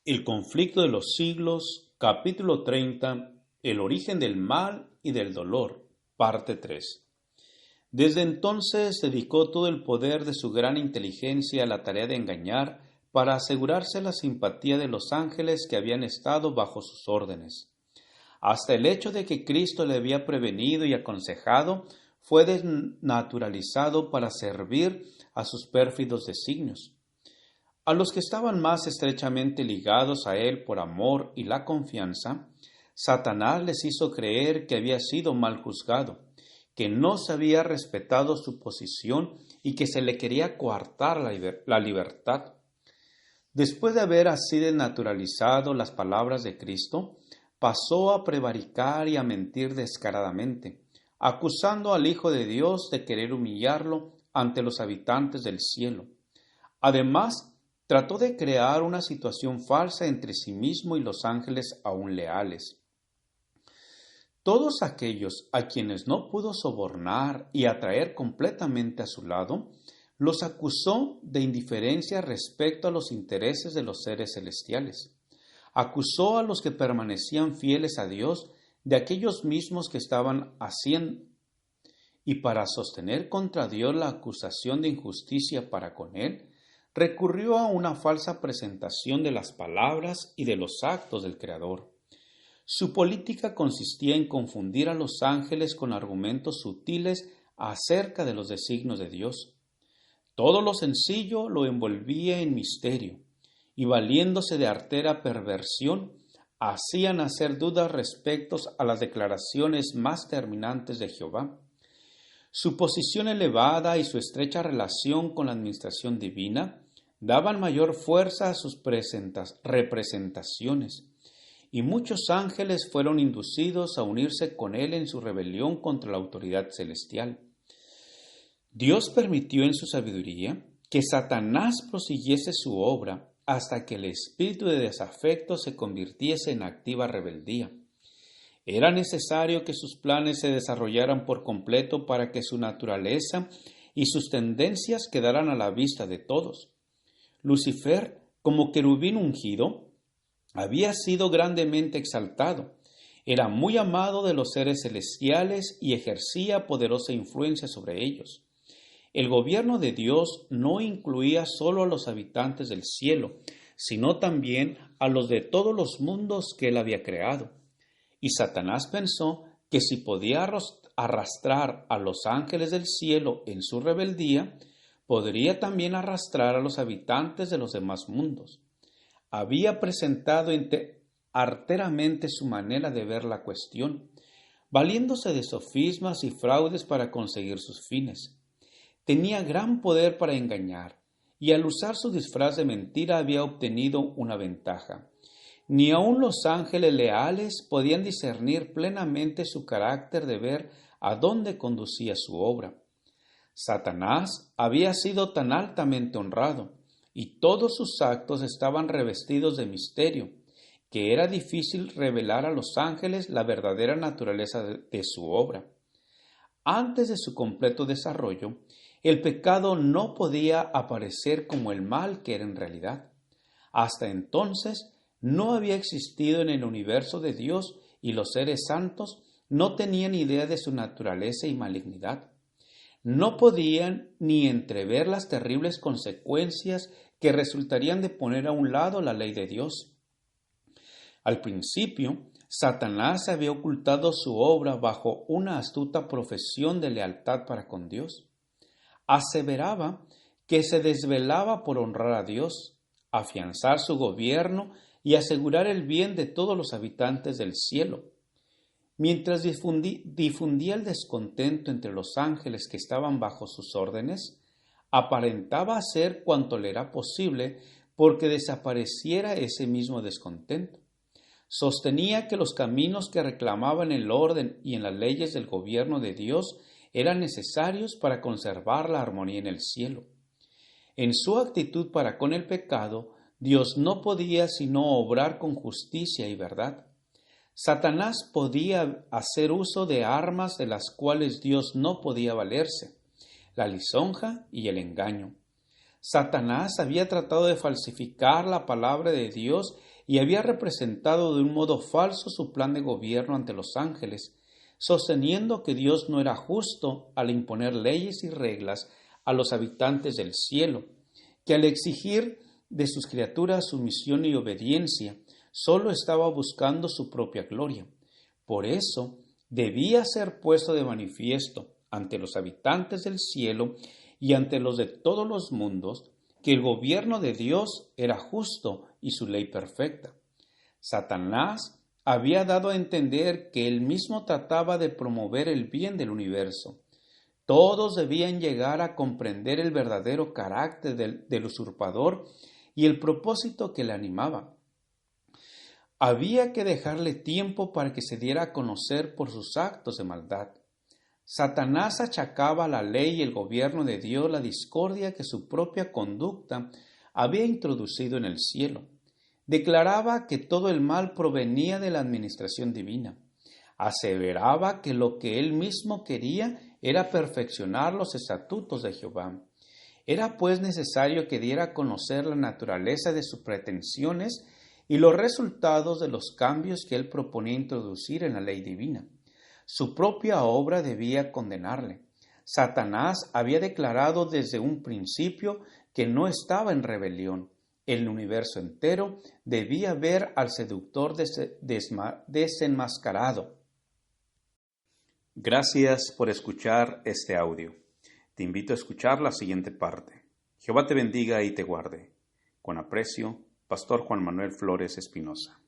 El conflicto de los siglos, capítulo 30, el origen del mal y del dolor, parte 3. Desde entonces dedicó todo el poder de su gran inteligencia a la tarea de engañar para asegurarse la simpatía de los ángeles que habían estado bajo sus órdenes. Hasta el hecho de que Cristo le había prevenido y aconsejado fue desnaturalizado para servir a sus pérfidos designios. A los que estaban más estrechamente ligados a él por amor y la confianza, Satanás les hizo creer que había sido mal juzgado, que no se había respetado su posición y que se le quería coartar la libertad. Después de haber así desnaturalizado las palabras de Cristo, pasó a prevaricar y a mentir descaradamente, acusando al Hijo de Dios de querer humillarlo ante los habitantes del cielo. Además, trató de crear una situación falsa entre sí mismo y los ángeles aún leales. Todos aquellos a quienes no pudo sobornar y atraer completamente a su lado, los acusó de indiferencia respecto a los intereses de los seres celestiales. Acusó a los que permanecían fieles a Dios de aquellos mismos que estaban haciendo, y para sostener contra Dios la acusación de injusticia para con él, recurrió a una falsa presentación de las palabras y de los actos del Creador. Su política consistía en confundir a los ángeles con argumentos sutiles acerca de los designios de Dios. Todo lo sencillo lo envolvía en misterio, y valiéndose de artera perversión, hacían hacer dudas respecto a las declaraciones más terminantes de Jehová. Su posición elevada y su estrecha relación con la administración divina daban mayor fuerza a sus representaciones, y muchos ángeles fueron inducidos a unirse con él en su rebelión contra la autoridad celestial. Dios permitió en su sabiduría que Satanás prosiguiese su obra hasta que el espíritu de desafecto se convirtiese en activa rebeldía. Era necesario que sus planes se desarrollaran por completo para que su naturaleza y sus tendencias quedaran a la vista de todos. Lucifer, como querubín ungido, había sido grandemente exaltado. Era muy amado de los seres celestiales y ejercía poderosa influencia sobre ellos. El gobierno de Dios no incluía solo a los habitantes del cielo, sino también a los de todos los mundos que él había creado. Y Satanás pensó que si podía arrastrar a los ángeles del cielo en su rebeldía, podría también arrastrar a los habitantes de los demás mundos. Había presentado arteramente su manera de ver la cuestión, valiéndose de sofismas y fraudes para conseguir sus fines. Tenía gran poder para engañar, y al usar su disfraz de mentira había obtenido una ventaja. Ni aun los ángeles leales podían discernir plenamente su carácter de ver a dónde conducía su obra. Satanás había sido tan altamente honrado, y todos sus actos estaban revestidos de misterio, que era difícil revelar a los ángeles la verdadera naturaleza de su obra. Antes de su completo desarrollo, el pecado no podía aparecer como el mal que era en realidad. Hasta entonces no había existido en el universo de Dios, y los seres santos no tenían idea de su naturaleza y malignidad. No podían ni entrever las terribles consecuencias que resultarían de poner a un lado la ley de Dios. Al principio, Satanás había ocultado su obra bajo una astuta profesión de lealtad para con Dios. Aseveraba que se desvelaba por honrar a Dios, afianzar su gobierno y asegurar el bien de todos los habitantes del cielo. Mientras difundía el descontento entre los ángeles que estaban bajo sus órdenes, aparentaba hacer cuanto le era posible porque desapareciera ese mismo descontento. Sostenía que los caminos que reclamaban el orden y en las leyes del gobierno de Dios eran necesarios para conservar la armonía en el cielo. En su actitud para con el pecado, Dios no podía sino obrar con justicia y verdad. Satanás podía hacer uso de armas de las cuales Dios no podía valerse, la lisonja y el engaño. Satanás había tratado de falsificar la palabra de Dios y había representado de un modo falso su plan de gobierno ante los ángeles, sosteniendo que Dios no era justo al imponer leyes y reglas a los habitantes del cielo, que al exigir de sus criaturas sumisión y obediencia, solo estaba buscando su propia gloria. Por eso, debía ser puesto de manifiesto ante los habitantes del cielo y ante los de todos los mundos que el gobierno de Dios era justo y su ley perfecta. Satanás había dado a entender que él mismo trataba de promover el bien del universo. Todos debían llegar a comprender el verdadero carácter del usurpador y el propósito que le animaba. Había que dejarle tiempo para que se diera a conocer por sus actos de maldad. Satanás achacaba a la ley y el gobierno de Dios la discordia que su propia conducta había introducido en el cielo. Declaraba que todo el mal provenía de la administración divina. Aseveraba que lo que él mismo quería era perfeccionar los estatutos de Jehová. Era pues necesario que diera a conocer la naturaleza de sus pretensiones y los resultados de los cambios que él proponía introducir en la ley divina. Su propia obra debía condenarle. Satanás había declarado desde un principio que no estaba en rebelión. El universo entero debía ver al seductor desenmascarado. Gracias por escuchar este audio. Te invito a escuchar la siguiente parte. Jehová te bendiga y te guarde. Con aprecio, Pastor Juan Manuel Flores Espinosa.